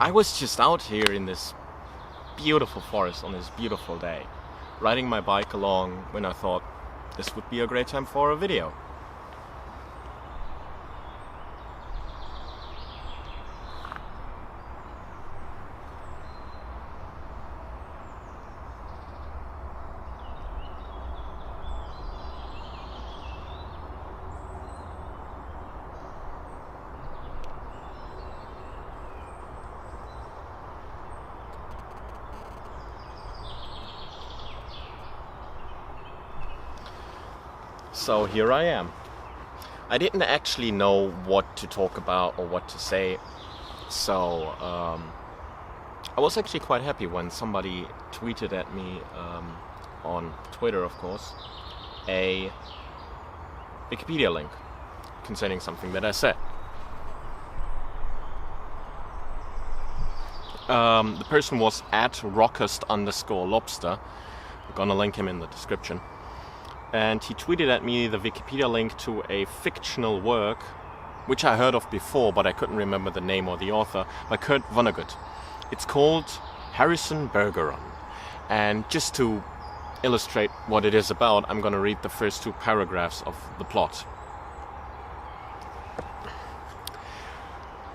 I was just out here in this beautiful forest on this beautiful day, riding my bike along when I thought this would be a great time for a video. So here I am. I didn't actually know what to talk about or what to say, so I was actually quite happy when somebody tweeted at me on Twitter, of course, a Wikipedia link concerning something that I said. The person was at rockest_lobster. I'm gonna link him in the description. And he tweeted at me the Wikipedia link to a fictional work, which I heard of before, but I couldn't remember the name or the author, by Kurt Vonnegut. It's called Harrison Bergeron. And just to illustrate what it is about, I'm going to read the first 2 paragraphs of the plot.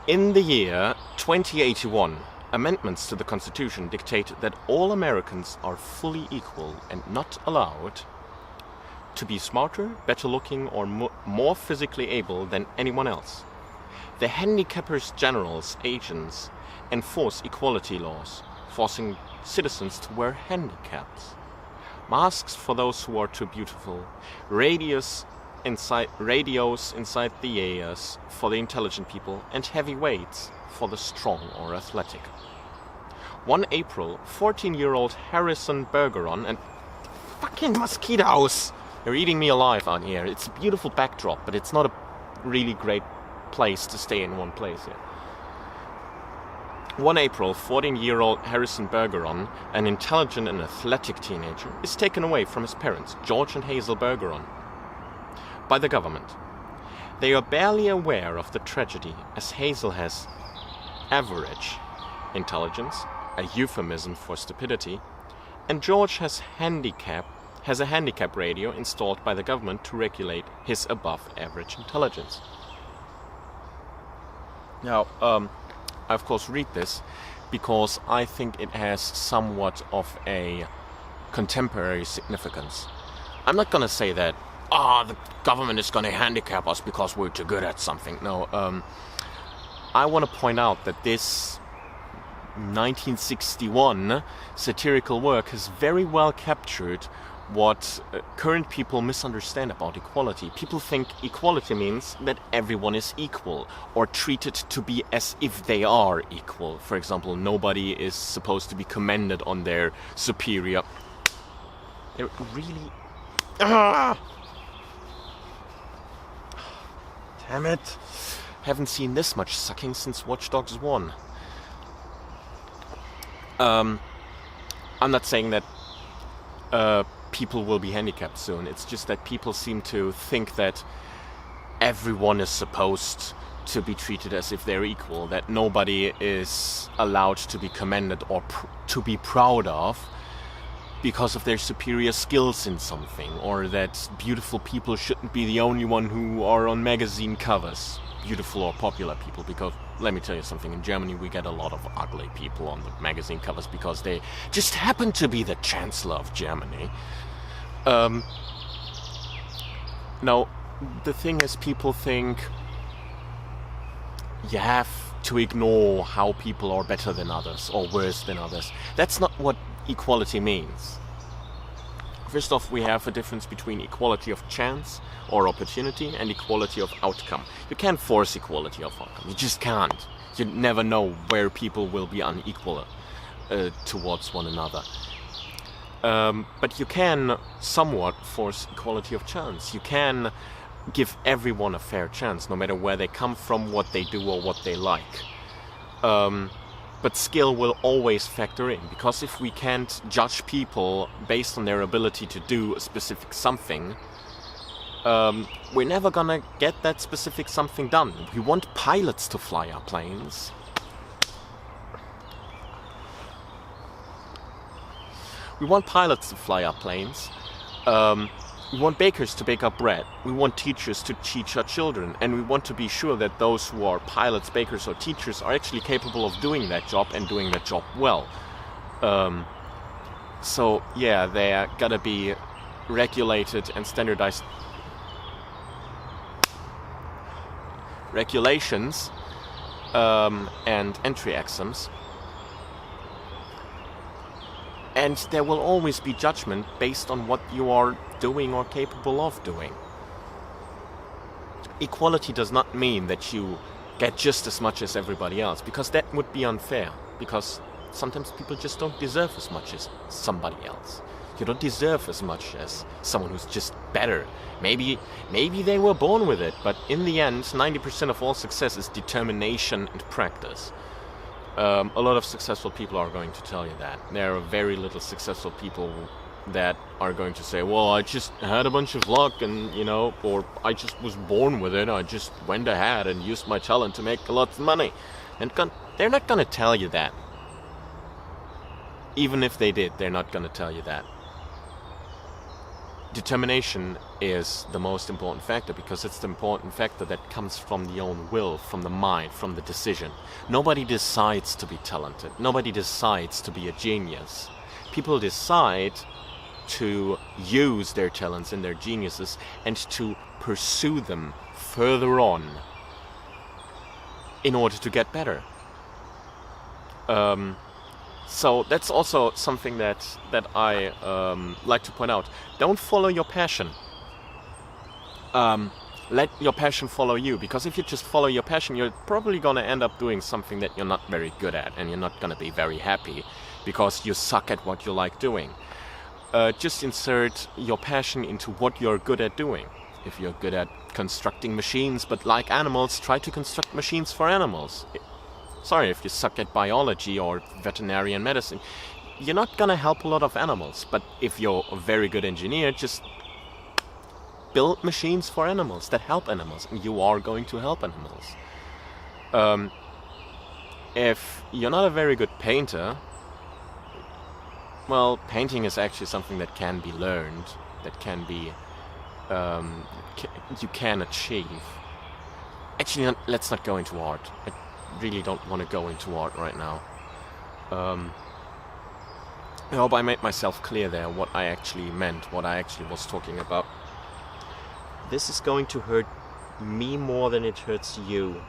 In the year 2081, amendments to the Constitution dictate that all Americans are fully equal and not allowed to be smarter, better looking, or more physically able than anyone else. The handicappers' general's agents enforce equality laws, forcing citizens to wear handicaps. Masks for those who are too beautiful, radios inside the ears for the intelligent people, and heavy weights for the strong or athletic. One April, 14-year-old Harrison Bergeron and fucking mosquitoes! They're eating me alive out here. It's a beautiful backdrop, but it's not a really great place to stay in one place here. One April, 14-year-old Harrison Bergeron, an intelligent and athletic teenager, is taken away from his parents, George and Hazel Bergeron, by the government. They are barely aware of the tragedy, as Hazel has average intelligence, a euphemism for stupidity, and George has a handicap radio installed by the government to regulate his above-average intelligence. Now, I of course read this because I think it has somewhat of a contemporary significance. I'm not gonna say that, the government is gonna handicap us because we're too good at something. No, I want to point out that this 1961 satirical work has very well captured what current people misunderstand about equality. People think equality means that everyone is equal or treated to be as if they are equal. For example, nobody is supposed to be commended on their superior. They're really... Damn it. Haven't seen this much sucking since Watch Dogs 1. I'm not saying that people will be handicapped soon. It's just that people seem to think that everyone is supposed to be treated as if they're equal, that nobody is allowed to be commended or to be proud of because of their superior skills in something, or that beautiful people shouldn't be the only one who are on magazine covers, beautiful or popular people, because let me tell you something, in Germany we get a lot of ugly people on the magazine covers because they just happen to be the Chancellor of Germany. Now, the thing is, people think you have to ignore how people are better than others or worse than others. That's not what equality means. First off, we have a difference between equality of chance or opportunity and equality of outcome. You can't force equality of outcome. You just can't. You never know where people will be unequal towards one another. But you can somewhat force equality of chance. You can give everyone a fair chance, no matter where they come from, what they do, or what they like. But skill will always factor in, because if we can't judge people based on their ability to do a specific something, we're never gonna get that specific something done. We want pilots to fly our planes. We want pilots to fly our planes. We want bakers to bake our bread. We want teachers to teach our children. And we want to be sure that those who are pilots, bakers, or teachers are actually capable of doing that job and doing that job well. So, yeah, they're gotta be regulated and standardized regulations and entry exams. And there will always be judgment based on what you are doing or capable of doing. Equality does not mean that you get just as much as everybody else, because that would be unfair, because sometimes people just don't deserve as much as somebody else. You don't deserve as much as someone who's just better. Maybe they were born with it, but in the end, 90% of all success is determination and practice. A lot of successful people are going to tell you that. There are very little successful people that are going to say, well, I just had a bunch of luck and, or I just was born with it. I just went ahead and used my talent to make a lot of money. And they're not going to tell you that. Even if they did, they're not going to tell you that. Determination is the most important factor, because it's the important factor that comes from the own will, from the mind, from the decision. Nobody decides to be talented. Nobody decides to be a genius. People decide to use their talents and their geniuses and to pursue them further on in order to get better. So that's also something that I like to point out. Don't follow your passion. Let your passion follow you, because if you just follow your passion, you're probably going to end up doing something that you're not very good at, and you're not going to be very happy because you suck at what you like doing. Just insert your passion into what you're good at doing. If you're good at constructing machines but like animals, try to construct machines for animals. Sorry, if you suck at biology or veterinary medicine, you're not gonna help a lot of animals. But if you're a very good engineer, just build machines for animals that help animals, and you are going to help animals. If you're not a very good painter, well, painting is actually something that can be learned, that can be, you can achieve. Actually, let's not go into art. I really don't want to go into art right now. I hope I made myself clear there, what I actually meant, what I actually was talking about. This is going to hurt me more than it hurts you.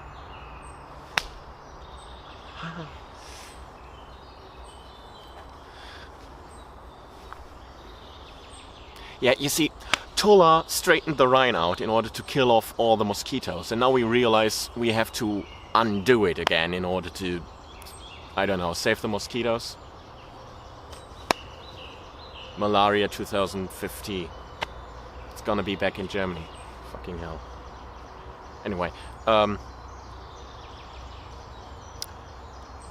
Yeah, you see, Tola straightened the Rhine out in order to kill off all the mosquitoes, and now we realize we have to undo it again in order to, I don't know, save the mosquitoes? Malaria 2050. It's gonna be back in Germany. Fucking hell. Anyway,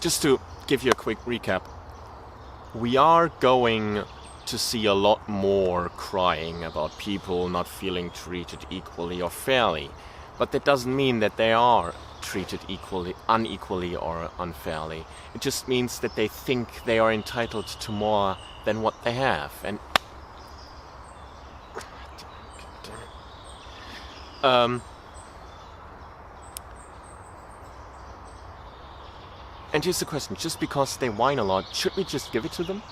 just to give you a quick recap, we are going to see a lot more crying about people not feeling treated equally or fairly. But that doesn't mean that they are treated unequally or unfairly. It just means that they think they are entitled to more than what they have. And and here's the question, just because they whine a lot, should we just give it to them?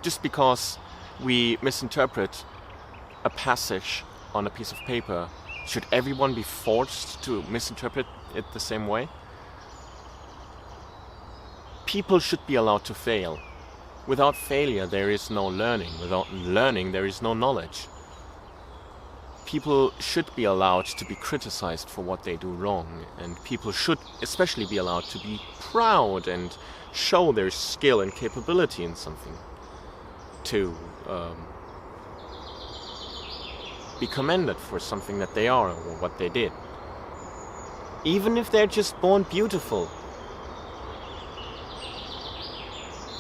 Just because we misinterpret a passage on a piece of paper, should everyone be forced to misinterpret it the same way? People should be allowed to fail. Without failure, there is no learning. Without learning, there is no knowledge. People should be allowed to be criticized for what they do wrong, and people should especially be allowed to be proud and show their skill and capability in something. To be commended for something that they are or what they did. Even if they're just born beautiful.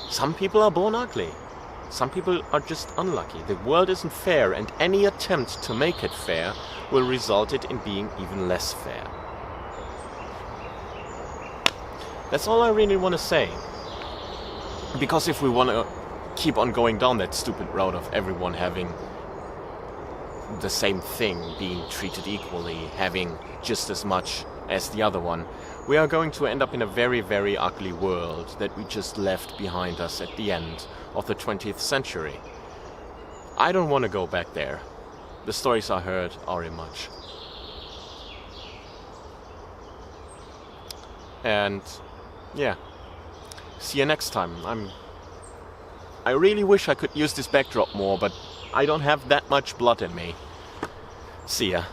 Some people are born ugly. Some people are just unlucky. The world isn't fair, and any attempt to make it fair will result it in being even less fair. That's all I really want to say. Because if we want to keep on going down that stupid road of everyone having the same thing, being treated equally, having just as much as the other one, we are going to end up in a very, very ugly world that we just left behind us at the end of the 20th century. I don't want to go back there. The stories I heard are in much. And yeah, see you next time. I really wish I could use this backdrop more, but I don't have that much blood in me. See ya.